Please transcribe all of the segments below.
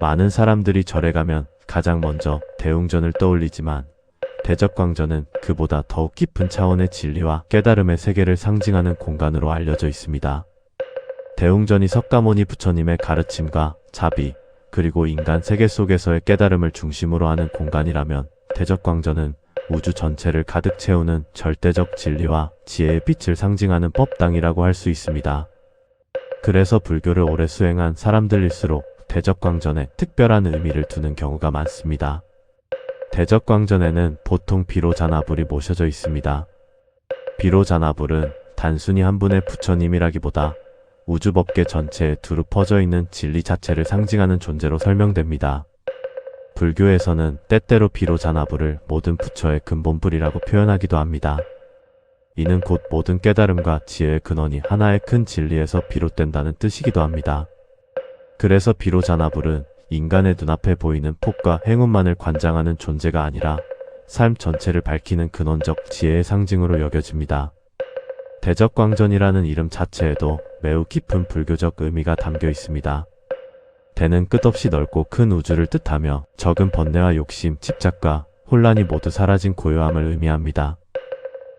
많은 사람들이 절에 가면 가장 먼저 대웅전을 떠올리지만 대적광전은 그보다 더욱 깊은 차원의 진리와 깨달음의 세계를 상징하는 공간으로 알려져 있습니다. 대웅전이 석가모니 부처님의 가르침과 자비, 그리고 인간 세계 속에서의 깨달음을 중심으로 하는 공간이라면 대적광전은 우주 전체를 가득 채우는 절대적 진리와 지혜의 빛을 상징하는 법당이라고 할 수 있습니다. 그래서 불교를 오래 수행한 사람들일수록 대적광전에 특별한 의미를 두는 경우가 많습니다. 대적광전에는 보통 비로자나불이 모셔져 있습니다. 비로자나불은 단순히 한 분의 부처님이라기보다 우주법계 전체에 두루 퍼져 있는 진리 자체를 상징하는 존재로 설명됩니다. 불교에서는 때때로 비로자나불을 모든 부처의 근본불이라고 표현하기도 합니다. 이는 곧 모든 깨달음과 지혜의 근원이 하나의 큰 진리에서 비롯된다는 뜻이기도 합니다. 그래서 비로자나불은 인간의 눈앞에 보이는 폭과 행운만을 관장하는 존재가 아니라 삶 전체를 밝히는 근원적 지혜의 상징으로 여겨집니다. 대적광전이라는 이름 자체에도 매우 깊은 불교적 의미가 담겨 있습니다. 대는 끝없이 넓고 큰 우주를 뜻하며 적은 번뇌와 욕심, 집착과 혼란이 모두 사라진 고요함을 의미합니다.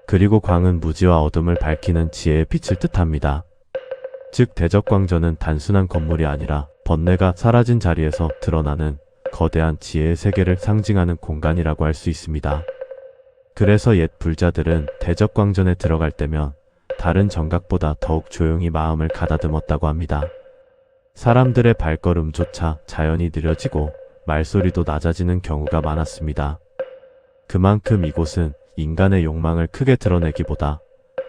그리고 광은 무지와 어둠을 밝히는 지혜의 빛을 뜻합니다. 즉 대적광전은 단순한 건물이 아니라 번뇌가 사라진 자리에서 드러나는 거대한 지혜의 세계를 상징하는 공간이라고 할 수 있습니다. 그래서 옛 불자들은 대적광전에 들어갈 때면 다른 정각보다 더욱 조용히 마음을 가다듬었다고 합니다. 사람들의 발걸음조차 자연히 느려지고 말소리도 낮아지는 경우가 많았습니다. 그만큼 이곳은 인간의 욕망을 크게 드러내기보다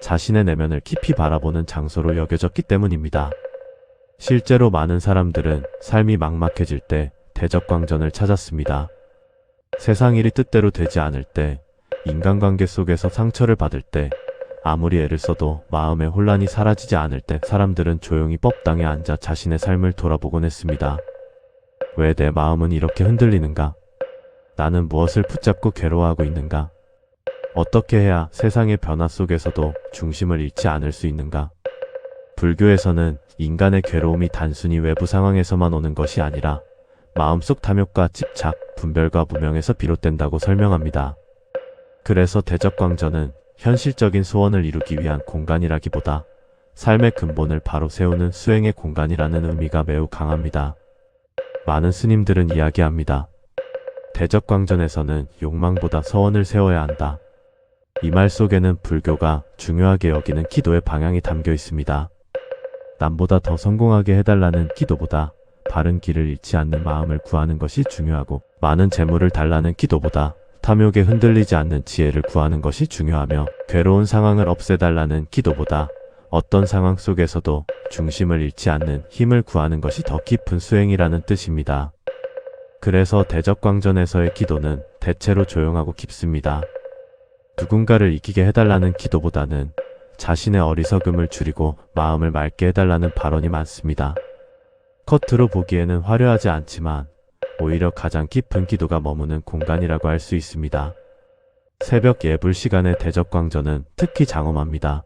자신의 내면을 깊이 바라보는 장소로 여겨졌기 때문입니다. 실제로 많은 사람들은 삶이 막막해질 때 대적광전을 찾았습니다. 세상 일이 뜻대로 되지 않을 때, 인간관계 속에서 상처를 받을 때, 아무리 애를 써도 마음의 혼란이 사라지지 않을 때 사람들은 조용히 법당에 앉아 자신의 삶을 돌아보곤 했습니다. 왜 내 마음은 이렇게 흔들리는가? 나는 무엇을 붙잡고 괴로워하고 있는가? 어떻게 해야 세상의 변화 속에서도 중심을 잃지 않을 수 있는가? 불교에서는 인간의 괴로움이 단순히 외부 상황에서만 오는 것이 아니라 마음속 탐욕과 집착, 분별과 무명에서 비롯된다고 설명합니다. 그래서 대적광전은 현실적인 소원을 이루기 위한 공간이라기보다 삶의 근본을 바로 세우는 수행의 공간이라는 의미가 매우 강합니다. 많은 스님들은 이야기합니다. 대적광전에서는 욕망보다 서원을 세워야 한다. 이 말 속에는 불교가 중요하게 여기는 기도의 방향이 담겨 있습니다. 남보다 더 성공하게 해달라는 기도보다 바른 길을 잃지 않는 마음을 구하는 것이 중요하고, 많은 재물을 달라는 기도보다 탐욕에 흔들리지 않는 지혜를 구하는 것이 중요하며, 괴로운 상황을 없애달라는 기도보다 어떤 상황 속에서도 중심을 잃지 않는 힘을 구하는 것이 더 깊은 수행이라는 뜻입니다. 그래서 대적광전에서의 기도는 대체로 조용하고 깊습니다. 누군가를 이기게 해달라는 기도보다는 자신의 어리석음을 줄이고 마음을 맑게 해달라는 발언이 많습니다. 겉으로 보기에는 화려하지 않지만 오히려 가장 깊은 기도가 머무는 공간이라고 할 수 있습니다. 새벽 예불 시간의 대적광전은 특히 장엄합니다.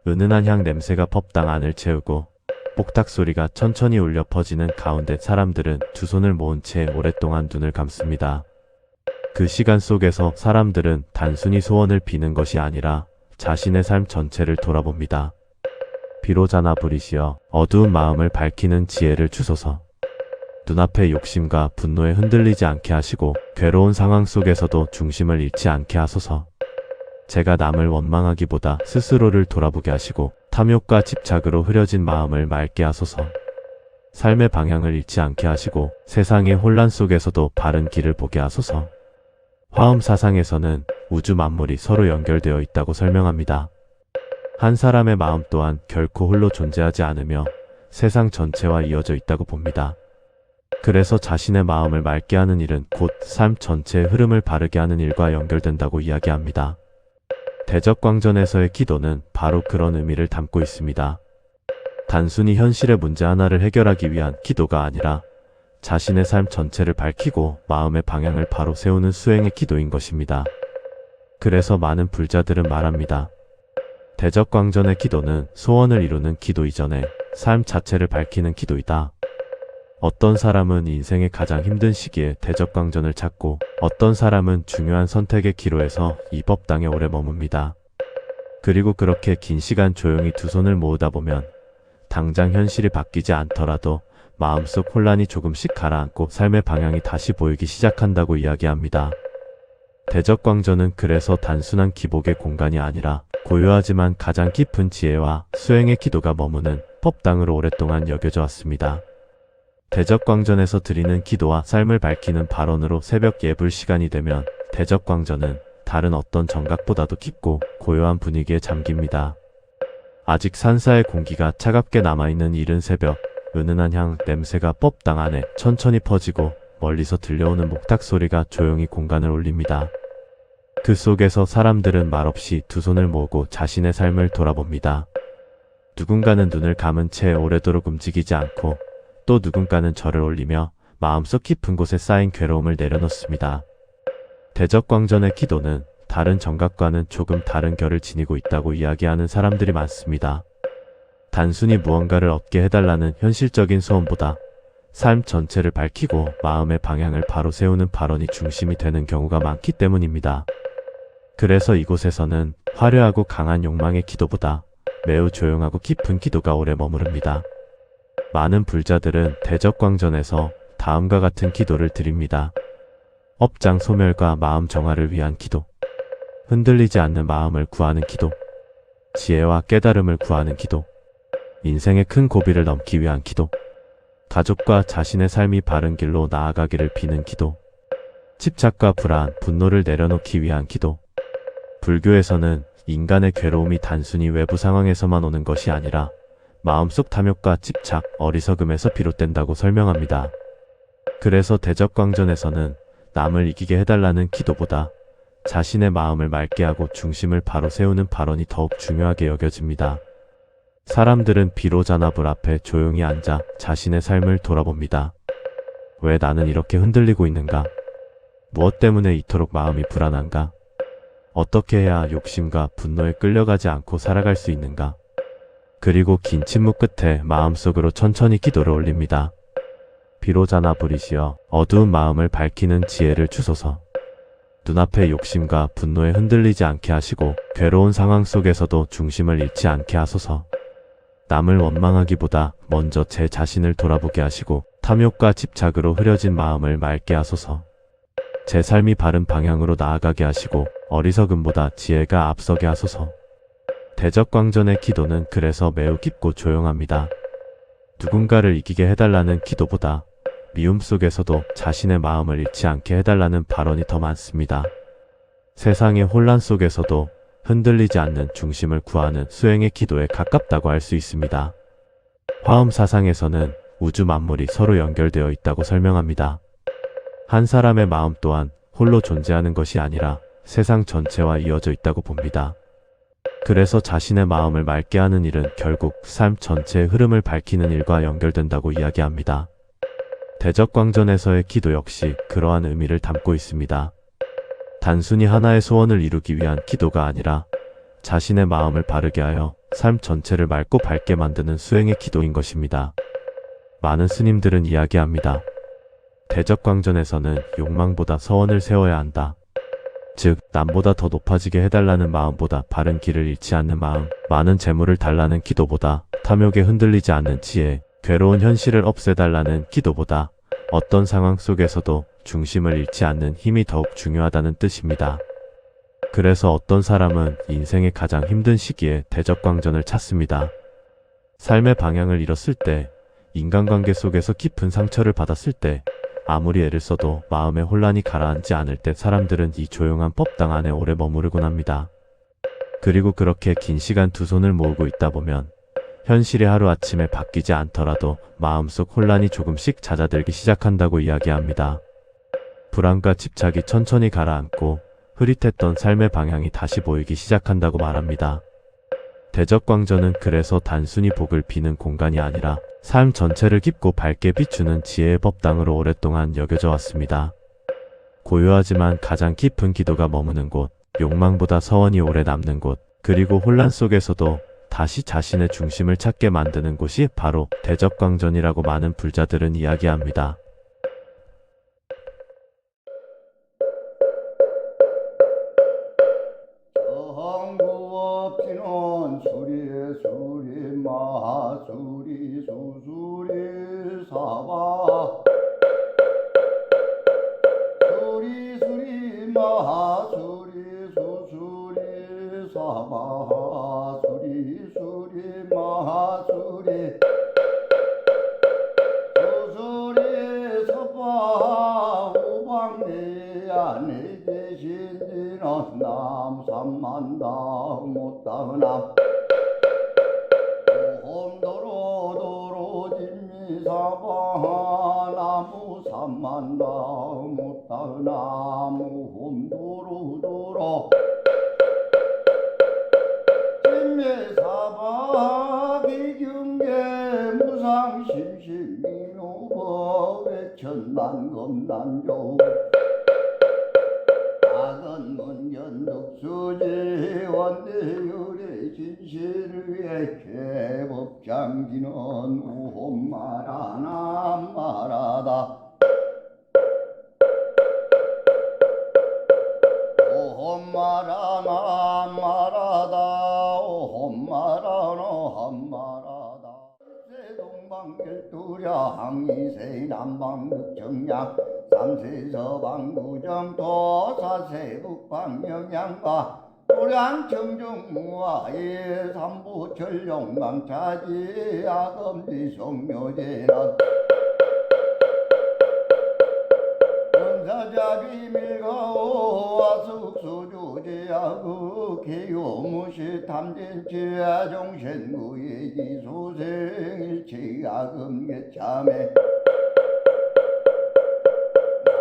은은한 향 냄새가 법당 안을 채우고 복탁 소리가 천천히 울려 퍼지는 가운데 사람들은 두 손을 모은 채 오랫동안 눈을 감습니다. 그 시간 속에서 사람들은 단순히 소원을 비는 것이 아니라 자신의 삶 전체를 돌아봅니다. 비로자나불이시여 어두운 마음을 밝히는 지혜를 주소서. 눈앞의 욕심과 분노에 흔들리지 않게 하시고 괴로운 상황 속에서도 중심을 잃지 않게 하소서. 제가 남을 원망하기보다 스스로를 돌아보게 하시고 탐욕과 집착으로 흐려진 마음을 맑게 하소서. 삶의 방향을 잃지 않게 하시고 세상의 혼란 속에서도 바른 길을 보게 하소서. 화엄사상에서는 우주 만물이 서로 연결되어 있다고 설명합니다. 한 사람의 마음 또한 결코 홀로 존재하지 않으며 세상 전체와 이어져 있다고 봅니다. 그래서 자신의 마음을 맑게 하는 일은 곧 삶 전체의 흐름을 바르게 하는 일과 연결된다고 이야기합니다. 대적광전에서의 기도는 바로 그런 의미를 담고 있습니다. 단순히 현실의 문제 하나를 해결하기 위한 기도가 아니라 자신의 삶 전체를 밝히고 마음의 방향을 바로 세우는 수행의 기도인 것입니다. 그래서 많은 불자들은 말합니다. 대적광전의 기도는 소원을 이루는 기도 이전에 삶 자체를 밝히는 기도이다. 어떤 사람은 인생의 가장 힘든 시기에 대적광전을 찾고 어떤 사람은 중요한 선택의 기로에서 이 법당에 오래 머뭅니다. 그리고 그렇게 긴 시간 조용히 두 손을 모으다 보면 당장 현실이 바뀌지 않더라도 마음속 혼란이 조금씩 가라앉고 삶의 방향이 다시 보이기 시작한다고 이야기합니다. 대적광전은 그래서 단순한 기복의 공간이 아니라 고요하지만 가장 깊은 지혜와 수행의 기도가 머무는 법당으로 오랫동안 여겨져 왔습니다. 대적광전에서 드리는 기도와 삶을 밝히는 발언으로 새벽 예불 시간이 되면 대적광전은 다른 어떤 정각보다도 깊고 고요한 분위기에 잠깁니다. 아직 산사의 공기가 차갑게 남아있는 이른 새벽, 은은한 향 냄새가 법당 안에 천천히 퍼지고 멀리서 들려오는 목탁 소리가 조용히 공간을 울립니다. 그 속에서 사람들은 말없이 두 손을 모으고 자신의 삶을 돌아봅니다. 누군가는 눈을 감은 채 오래도록 움직이지 않고 또 누군가는 절을 올리며 마음속 깊은 곳에 쌓인 괴로움을 내려놓습니다. 대적광전의 기도는 다른 정각과는 조금 다른 결을 지니고 있다고 이야기하는 사람들이 많습니다. 단순히 무언가를 얻게 해달라는 현실적인 소원보다 삶 전체를 밝히고 마음의 방향을 바로 세우는 발언이 중심이 되는 경우가 많기 때문입니다. 그래서 이곳에서는 화려하고 강한 욕망의 기도보다 매우 조용하고 깊은 기도가 오래 머무릅니다. 많은 불자들은 대적광전에서 다음과 같은 기도를 드립니다. 업장 소멸과 마음 정화를 위한 기도, 흔들리지 않는 마음을 구하는 기도, 지혜와 깨달음을 구하는 기도, 인생의 큰 고비를 넘기 위한 기도, 가족과 자신의 삶이 바른 길로 나아가기를 비는 기도, 집착과 불안, 분노를 내려놓기 위한 기도. 불교에서는 인간의 괴로움이 단순히 외부 상황에서만 오는 것이 아니라 마음속 탐욕과 집착, 어리석음에서 비롯된다고 설명합니다. 그래서 대적광전에서는 남을 이기게 해달라는 기도보다 자신의 마음을 맑게 하고 중심을 바로 세우는 발언이 더욱 중요하게 여겨집니다. 사람들은 비로 잔화불 앞에 조용히 앉아 자신의 삶을 돌아봅니다. 왜 나는 이렇게 흔들리고 있는가? 무엇 때문에 이토록 마음이 불안한가? 어떻게 해야 욕심과 분노에 끌려가지 않고 살아갈 수 있는가? 그리고 긴 침묵 끝에 마음속으로 천천히 기도를 올립니다. 비로자나불이시여 어두운 마음을 밝히는 지혜를 주소서. 눈앞의 욕심과 분노에 흔들리지 않게 하시고 괴로운 상황 속에서도 중심을 잃지 않게 하소서. 남을 원망하기보다 먼저 제 자신을 돌아보게 하시고 탐욕과 집착으로 흐려진 마음을 맑게 하소서. 제 삶이 바른 방향으로 나아가게 하시고 어리석음보다 지혜가 앞서게 하소서. 대적광전의 기도는 그래서 매우 깊고 조용합니다. 누군가를 이기게 해달라는 기도보다 미움 속에서도 자신의 마음을 잃지 않게 해달라는 발언이 더 많습니다. 세상의 혼란 속에서도 흔들리지 않는 중심을 구하는 수행의 기도에 가깝다고 할 수 있습니다. 화엄사상에서는 우주 만물이 서로 연결되어 있다고 설명합니다. 한 사람의 마음 또한 홀로 존재하는 것이 아니라 세상 전체와 이어져 있다고 봅니다. 그래서 자신의 마음을 맑게 하는 일은 결국 삶 전체의 흐름을 밝히는 일과 연결된다고 이야기합니다. 대적광전에서의 기도 역시 그러한 의미를 담고 있습니다. 단순히 하나의 소원을 이루기 위한 기도가 아니라 자신의 마음을 바르게 하여 삶 전체를 맑고 밝게 만드는 수행의 기도인 것입니다. 많은 스님들은 이야기합니다. 대적광전에서는 욕망보다 서원을 세워야 한다. 즉, 남보다 더 높아지게 해달라는 마음보다 바른 길을 잃지 않는 마음, 많은 재물을 달라는 기도보다 탐욕에 흔들리지 않는 지혜, 괴로운 현실을 없애달라는 기도보다 어떤 상황 속에서도 중심을 잃지 않는 힘이 더욱 중요하다는 뜻입니다. 그래서 어떤 사람은 인생의 가장 힘든 시기에 대적광전을 찾습니다. 삶의 방향을 잃었을 때, 인간관계 속에서 깊은 상처를 받았을 때, 아무리 애를 써도 마음의 혼란이 가라앉지 않을 때 사람들은 이 조용한 법당 안에 오래 머무르곤 합니다. 그리고 그렇게 긴 시간 두 손을 모으고 있다 보면 현실이 하루아침에 바뀌지 않더라도 마음속 혼란이 조금씩 잦아들기 시작한다고 이야기합니다. 불안과 집착이 천천히 가라앉고 흐릿했던 삶의 방향이 다시 보이기 시작한다고 말합니다. 대적광전은 그래서 단순히 복을 비는 공간이 아니라 삶 전체를 깊고 밝게 비추는 지혜의 법당으로 오랫동안 여겨져 왔습니다. 고요하지만 가장 깊은 기도가 머무는 곳, 욕망보다 서원이 오래 남는 곳, 그리고 혼란 속에서도 다시 자신의 중심을 찾게 만드는 곳이 바로 대적광전이라고 많은 불자들은 이야기합니다. 정구업지는 수리 수리 마수리 수수리 사바 수리 수리 마수리 수수리 사바 수리 수리 마수리 수수리 사바 우방내 안에 계신지는 남삼만다 못다나 오홈도로 진미사바 나무 삼만다 못다나 무홈도로 진미사바 비경계 무상심심미묘법 외천난검난조 작은 문견독수지 원대율의 진실의 개법장지는 우홈마라나 마라다 오홈마라나 마라다 오홈마라나 한마라다 세동방결두려 항이세 남방극정양 삼세 서방구정 도사세 북방영양과 도량청정무화의 삼부 전룡망차지 아검지 성묘제는 원사자 비밀가오와 숙소조제하고 개요무시 탐진치아 종신무의 기소생일체야금계참에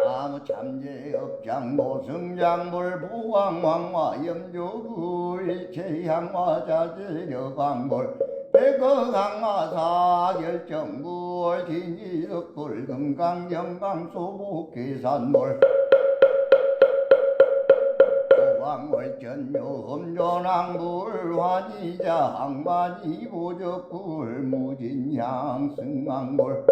나무 참제업장 모승장물 부왕왕화 염조구 일체향화 자제려광물 백어강화사 결정물 진지덕불 금강영강소복계산물 왕월전묘험전왕물 환희자 항만이 보적불 무진향 승왕물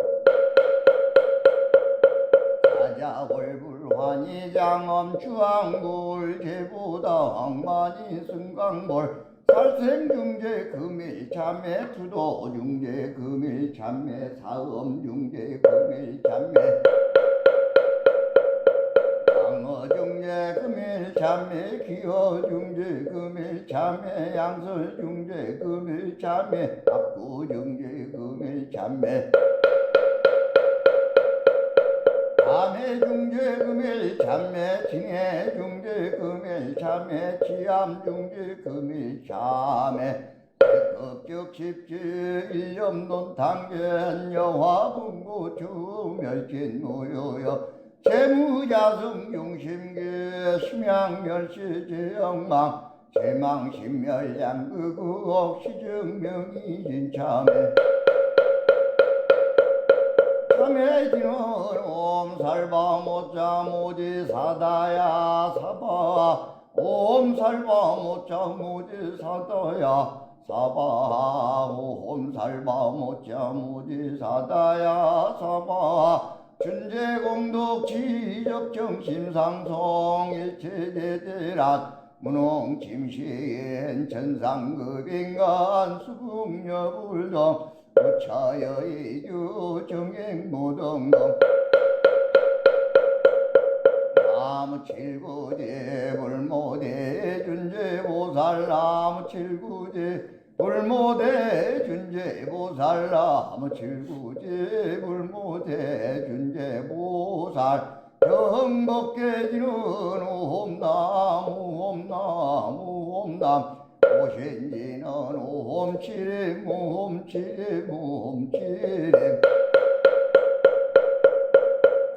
사자월불 환희장엄 주왕불 제보다 항만이 승강불 살생중재 금일참매 투도중재 금일참매 사음중재 금일참매 강어중재 금일참매 기어중재 금일참매 양설중재 금일참매 압구중재 금일참매 암해중재 금일참매 징해중재 금일참매 치암중재 금일참매 백업적 십지 일념론 당견 여화분고 주멸진 무효여 재무자성 용심계 심양멸시 제영망 제망심멸양극우옥 시증명이 진참해 참해지는 옴살바 모자 모지 사다야 사바 옴살바 모자 모지 사다야 사바 옴살바 모자 모지 사다야 사바 준재공덕 지적정심상성 일체대대란 문홍침시엔 천상급인간 수국여불동 부처여의주 정행무등등 나무칠구제 불모대 준재보살 나무칠구제 불모대 준재보살 나무칠구제 불모대 준재보살 정복계지는 옴나무 옴나무 옴남 오신지는 옴치림 옴치림 옴치림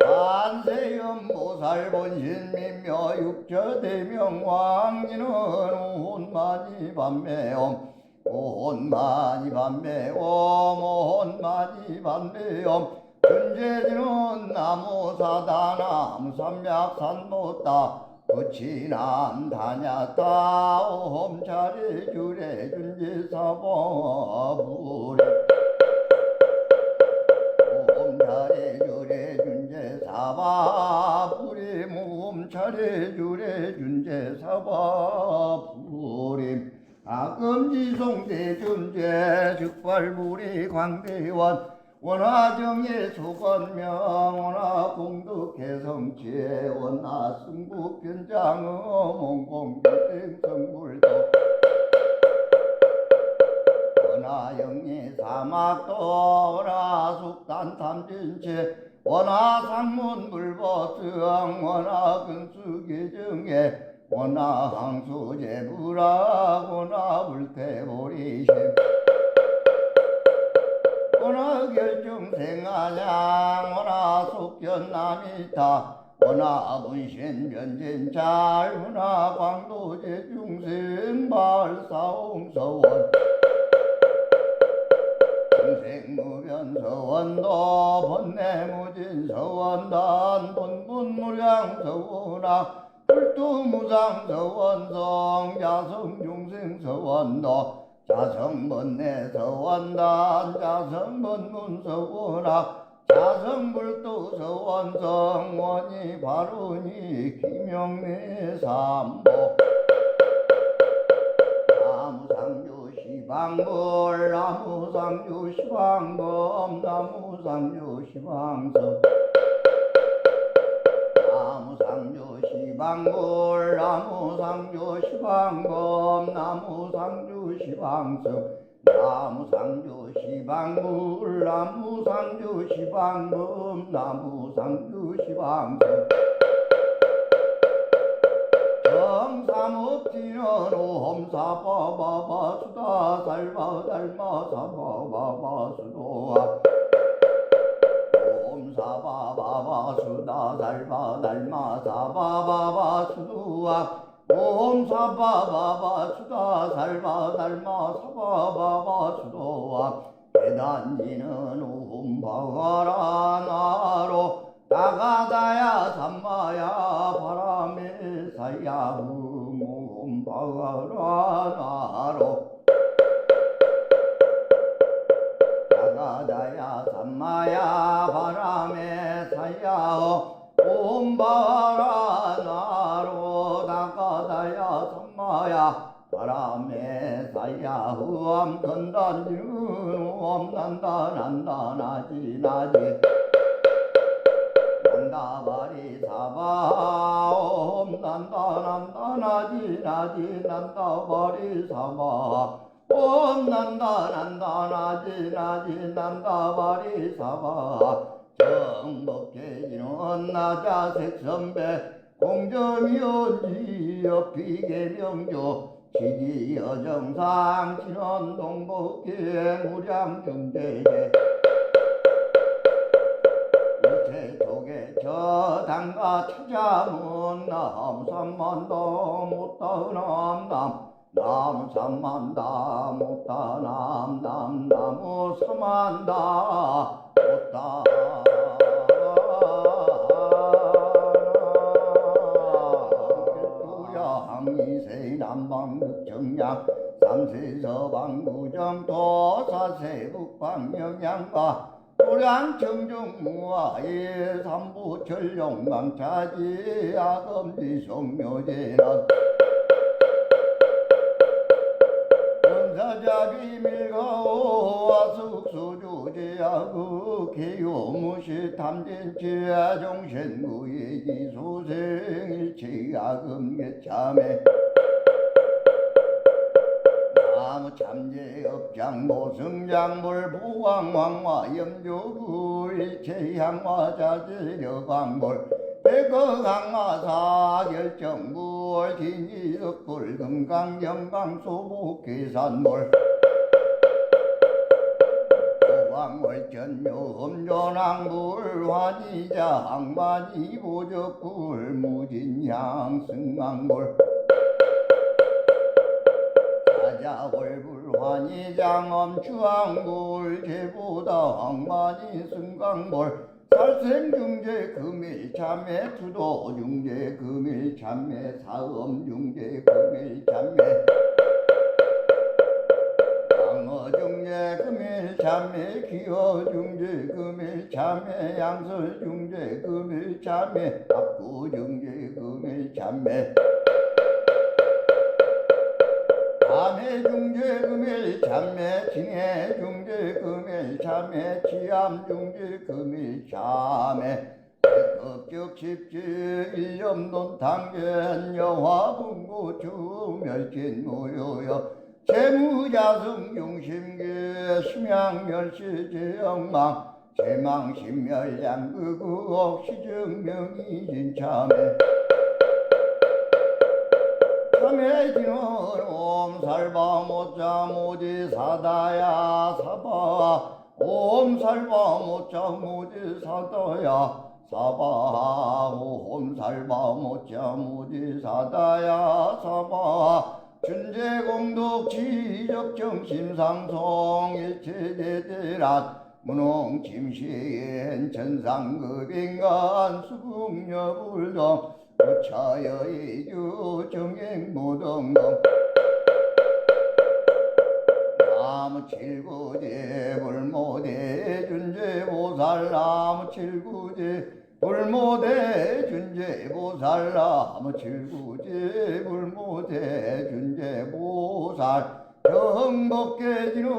한세음보살 본신민묘 육처대명 왕지는 온마니 반매옴 온마니 반매옴 온마니 반매옴 준재지는 나무사다 나무삼약산보다 부치남 다냐다 옴차례 주례 준제사법부리 옴차례 주례 준제사법부리 옴차례 주례 준제사법부리 아금지송대 준제 즉발부리 광대원 원화정예 소건명 원화 공덕해성치에 원화 승북변장어 몽공경생성불도 원화 영리 사막도 원화 숙단탐진체 원화 상문불보성 원화 근수계정에 원화 항수제불학 원화 불태보리심 원화 결정생아냥 원화 속견남이타 원화 문신변진잘 원화 광도제중생발사홍서원 중생무변서원도 번뇌무진서원단 본분무량서원아 불두무상서원성 자성중생서원도 자성번뇌서원단 자성번문서원학 자성불도서원성 원이 바르니 김영래삼보 나무상조시방불 나무상조시방범 나무상조시방성 나무상조시방불 나무상조시방범 나무상조시방성 나무상조시방불 나무상조시방범 나무상조시방성 정삼업지는 오험사바바바 수다 살바달마 사바바바 수도아 옴사바바바 수다 살바달마 사바바바 수도아 옴사바바바 수다 살바달마 사바바바 수도아 대단지는 오음바가라 나로 나가다야 삼마야 바람에 사야 오음바가라 나로 나가다야 삼마야 바람에 사야 오음바가라 나로 나가다야 삼마야 바람에 사야 후암 건단지는 오암난다 난다 나지 나지 난다바리 사바 옴난다 난다 나지 나지 난다바리 사바 옴난다 난다 나지 나지 난다바리 사바 정법계지는 나자색선배 공점이온지여 비계명조 지지여정상 진원동복계 무량중대제 우체속에 저당가 찾아문 남삼만다 못다남남 남삼만다 못다남남 나무삼만다 못다 항이세 남방극정양 삼세서방구정 도사세 북방영양과 도량청정무아의 삼부철용망차지 아금지성묘제는 원사자비 밀가오와 숙소조제하고 개요무시 탐진치아 종신무예기 소생일체아금계참에 나무참제업장 모승장물 부왕왕화 염조구 일체향화 자재려광물 백어강화사 결정물 진이덕불 금강영광소복계산물 왕월전요음조낭물 화지자 항마지 보적불 무진향 승망물 사자월불 환희장엄 추앙불 제보다 항마지 승강불 살생중재 금일참매 투도중재 금일참매 사음중재 금일참매 방어중재 금일참매 기어중재 금일참매 양설중재 금일참매 압구중재 금일참매 밤해중재 금일참매 징해중재 금일참매 치암중재 금일참매 백업적 십지 일념론 당견 여화분고 주멸진 무효여 재무자성 용심계 심양멸시 제영망 제망심멸양극우옥 시증명이진참매 참해지는 옴살바모자 모지사다야 사바 옴살바모자 모지사다야 사바 옴살바모자 모지사다야 사바 준재공덕 지적정심상성 일체제대란 문홍침시엔 천상급인간 수국여불동 부처여의주 정행무등등 나무칠구제 불모대 준재보살 나무칠구제 불모대 준재보살 나무칠구제 불모대 준재보살 정복계지는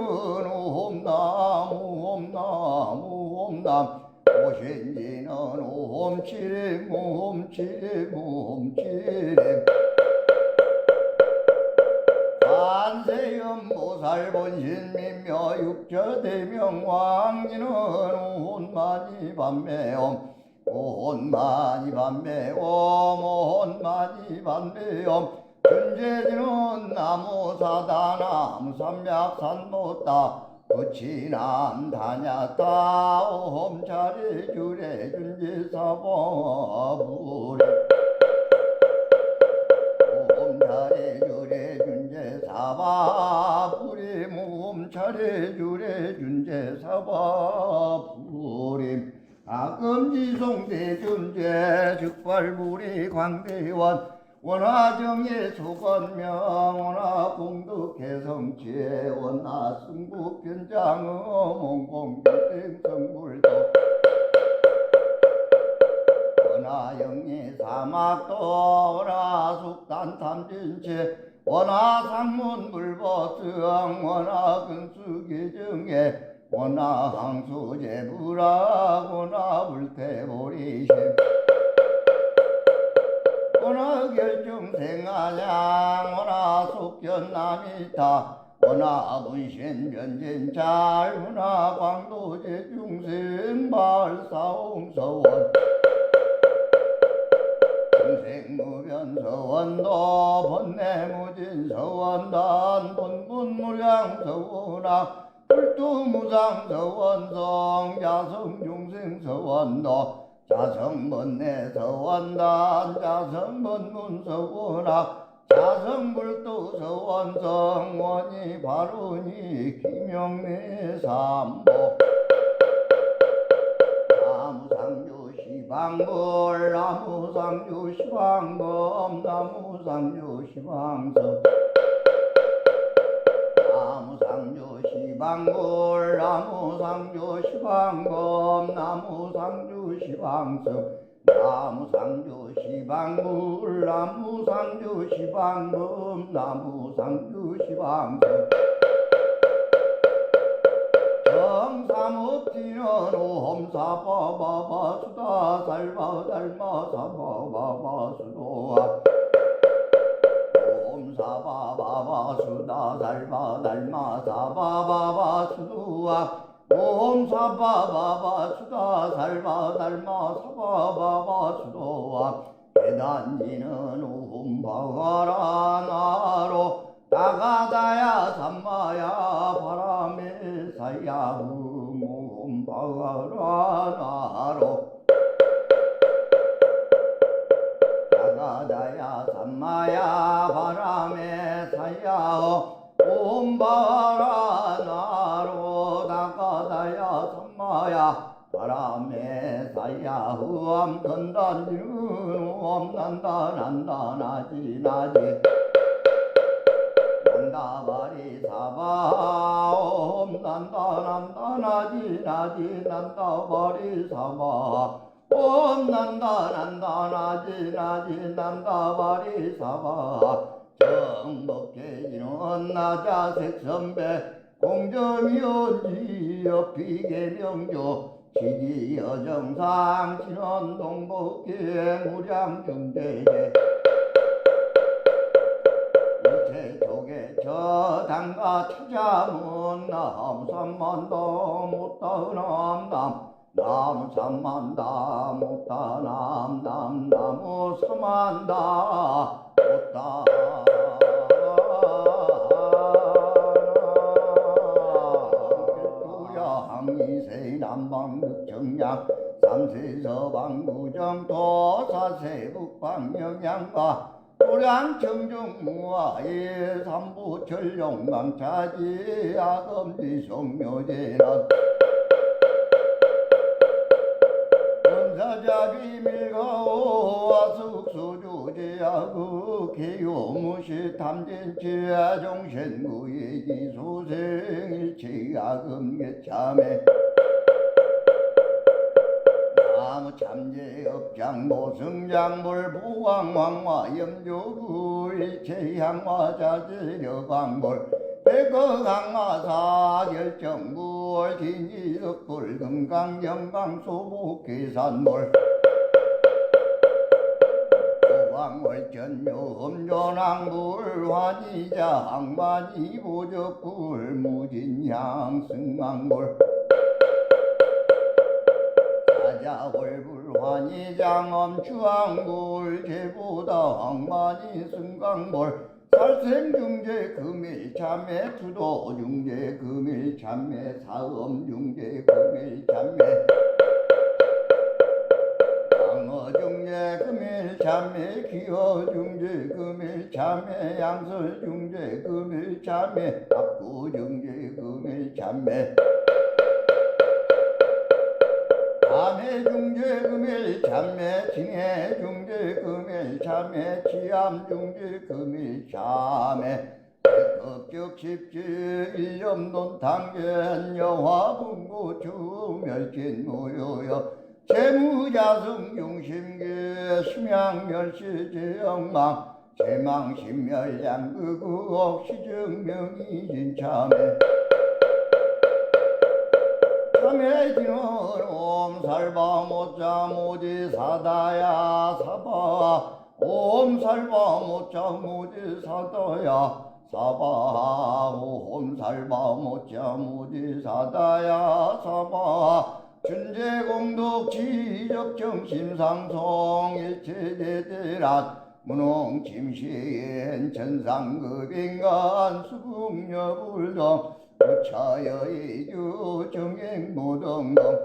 옴나무 옴나무 옴남 오신지는 옴치림 옴치림 옴치림 관세음보살 본신민묘 육처대명 왕지는 온마니 반매옴 온마니 반매옴 온마니 반매옴 준재지는 나무사다 나무삼약산보다 부치남 다냐다 옴차례 주례 준재사바부리 옴차례 주례 준재사바부리 옴차례 주례 준재사바부리 아금지송대 준재 즉발부리 광대원 원화정예 소건명 원화공덕해성체 원화승국견장어 몽공생성불도 원화영예 사막도 원화숙단탐진체 원화상문불보성 원화근수기정예 원화항수제불학 원화불태보리심 원화결정생아량 원화속견남이타 원화분신변진잘 원화광도제중생발사홍서원 중생무변서원도 번뇌무진서원단 본분무량서원학 불두무상서원성 자성중생서원도 자성번뇌서원단 자성번문서원학 자성불도서원성 원이 바로니 김영래삼보 나무상조시방불 나무상조시방범 나무상조시방성 나무상조시방불 나무상조시방범 나무상조시방성 나무상조시방불 나무상조시방범 나무상조시방성 정삼업지는 옴사바바바 수다살바달마사바바바 수도아 옴사바바바 수다살바달마사바바바 수도아 옴사바바바 수다살바달마사바바바 수도아 대단지는 옴바가라 나로 나가다야 삼마야 바람에 사야 옴바가라 나로 나가다야 삼마야 바람에 사야 옴바가라 나로 나가다야 삼마야 바람에 건단지는 난다 난다 나지 나지 난다바리 사바 난다 난다 나지 나지 난다바리 사바 난다 난다 나지 나지 난다바리 사바 정법계지는 나자색 선배 공정이온지여 비계명조 지지여정상 신원동복계 무량중대제 우체족에 저당가 찾아문 남삼만다 못다남남 남삼만다 못다남남 나무삼만다 못다 항이세 남방극정양 삼세 서방구정 도사세 북방영양과 도량청정무하에 삼부철용망차지 아금지 성묘제는 원사자비 밀가오와 숙소조제하고 개요무시 탐진치아 종신무예기 소생일체아금계참에 나무 참제업장 모승장물 부왕왕화 염조부 일체향화 자제려광물 백거강화사 결정물 진지덕불 금강영광소복계산물 왕월전요음조낭불 환희자 항만이 보적불 무진향 승망불 사자월불 환희장엄 주황불 제보다 항만이 승강불 살생중재 금일참매 투도중재 금일참매 사음중재 금일참매 강어중재 금일참매 기어중재 금일참매 양설중재 금일참매 압구중재 금일참매 암해중재 금일참매 징해중재 금일참매 치암중재 금일참매 백업적 십지 일념론 당견 여화분고 주멸진 무효여 재무자성 용심계 심양멸시 제영망 제망심멸양극국 시증명이 진참해 참해지는 옴살바 못자 모지 사다야 사바 옴살바 못자 모지 사다야 사바 옴살바 못자 모지 사다야 사바 준재공덕 지적정심상성 일체제대란 문홍침시엔 천상급인간 수국여불동 부처여의주 정행무등동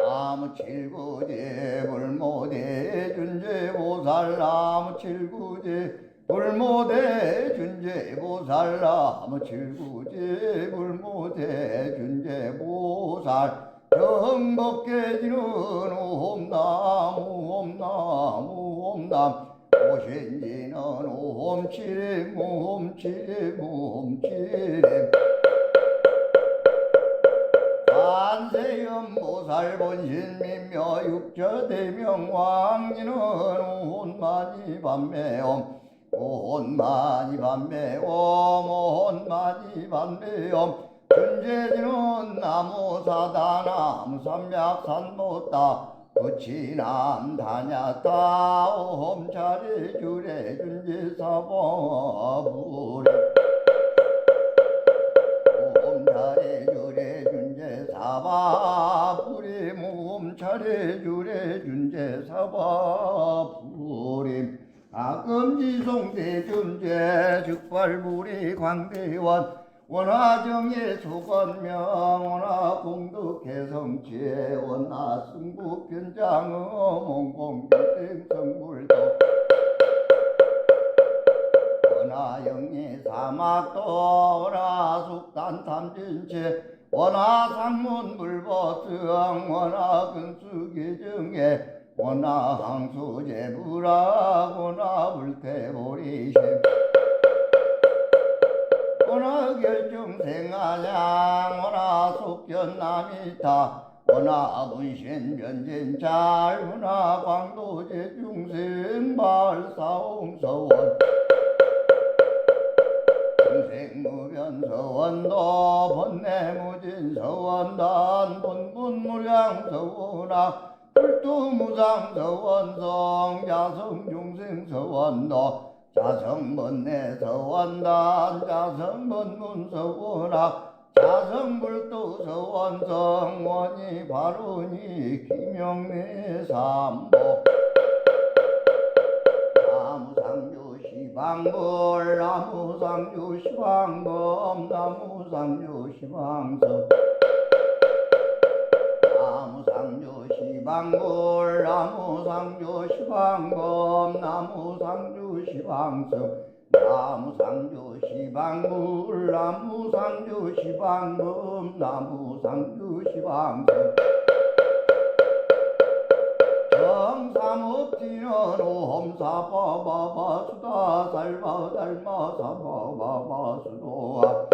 나무칠구제 불모대 준재보살 나무칠구제 불모대 준재보살 나무칠구제 불모대 준재보살 정법계지는 옴나무 옴나무 옴남 오신지는 옴치림 옴치림 옴치림 관세음보살 본신민묘 육처대명 왕지는 온마니 반매옴 온마니 반매옴 온마니 반매옴 준재지는 나무사다 나무삼약산보다 부치남 다냐다 옴차례 주례 준재사바부리 옴차례 주례 준재사바부리 옴차례 주례 준재사바부리 아금지송대 준재 즉발부리 광대원 원화정예 소건명 원화공덕해성체 원화승부변장어 몽공생성불도 원화영예 사막도 원화숙단탐진체 원하 상문 불보성 원하 근수기증에 원하 항수제불악 원하 불태보리심 원하 결중생아냥 원하 속견남이타 원하 문신변진잘 원하 광도제중생발사홍서원 중생무변서원도 번뇌무진서원단 본분무량서원아 불두무상서원성 자성중생서원도 자성번뇌서원단 자성번문서원아 자성불도서원성 원이 바로니 기명내삼보 나무상조시방불 나무상조시방범 나무상조시방성 나무상조시방불 나무상조시방범 나무상조시방성 나무상조시방불 나무상조시방범 나무상조시방성 정사목지는 오험사바바바 수다 살바달마 사바바바 수도아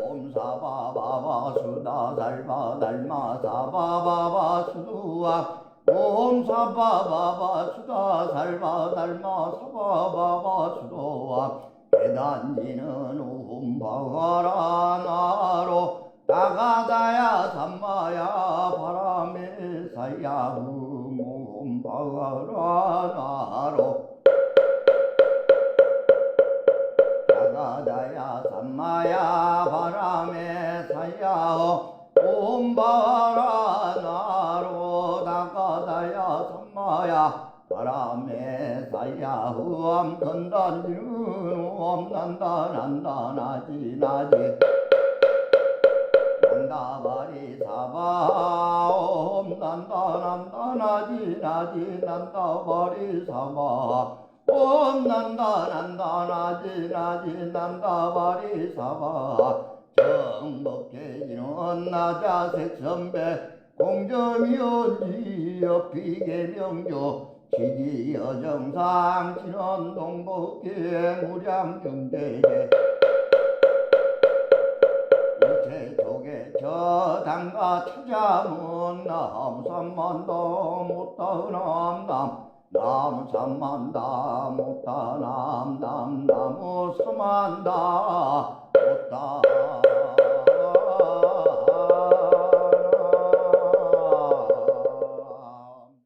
오험사바바바 수다 살바달마 사바바바 수도아 오험사바바바 수다 살바달마 사바바바 수도아 대단지는 오험바가라 나로 나가다야 삼마야 바람에 사야 몸바가라 나로 나가다야 삼마야 바람에 사야 몸바가라 나로 나가다야 삼마야 바람에 사야 후암 건단지는 후암 난다 난다 나지 나지 난다바리 사바 옴 난다 난다 나지 나지 난다바리 사바 옴 난다 난다 나지 나지 난다바리 사바 정법계지는 나자색선배 공점이온지여 비계명조 지지여정상 진원동복계 무량중대제 저 당가 찾아문 남삼만다 못다 남남 남삼만다 못다 남남 나무 삼만다 못다